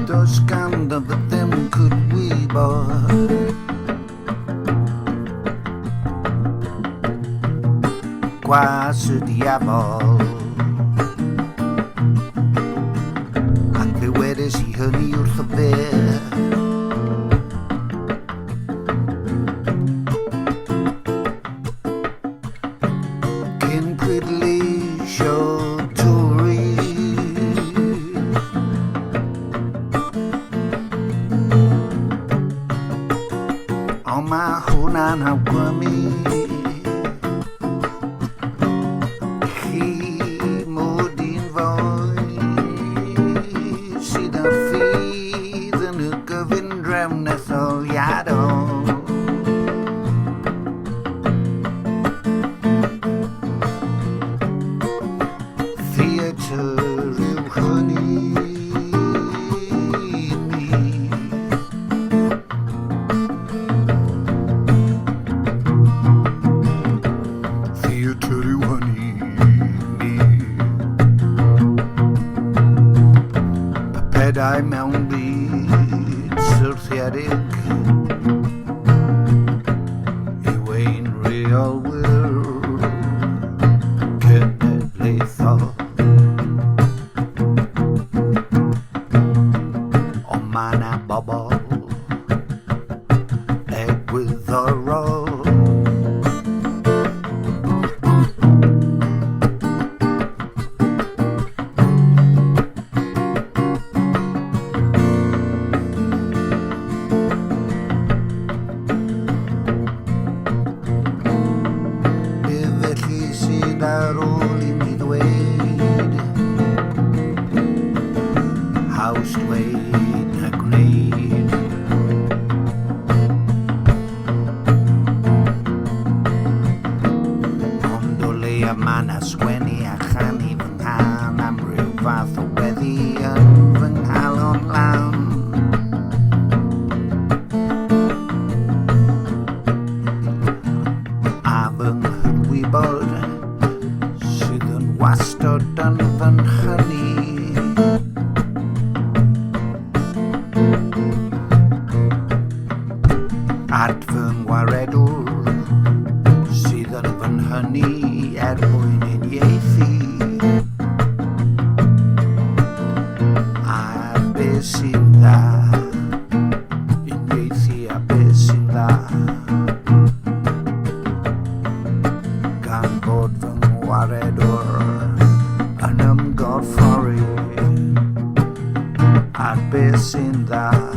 Dos ganddo fy ddim could wybod Gwas y diafol Ac fe wedes I hynny wrth y fe Cyn pleidleisio Tory Ond mae hwnna'n awgrymu Pedai mewn byd syrthiedig yw ein reolwyr cenedlaethol Ond mae 'na bobl egwyddorol ar ôl I mi ddweud haws dweud na gwneud Ond o leia ma' 'na sgwennu a chanu fy nghan am ryw fath o weddi yn fy nghalon lan A fy nghydwybod wastad yn fy nchynnu At fy ngwaredwr sydd yn fy nhynu mwyn uniaethu A beth sy'n dda Uniaethu a beth sy'n dda Gan bod fy ngwaredwr yn ymgorffori Ar beth sy'n dda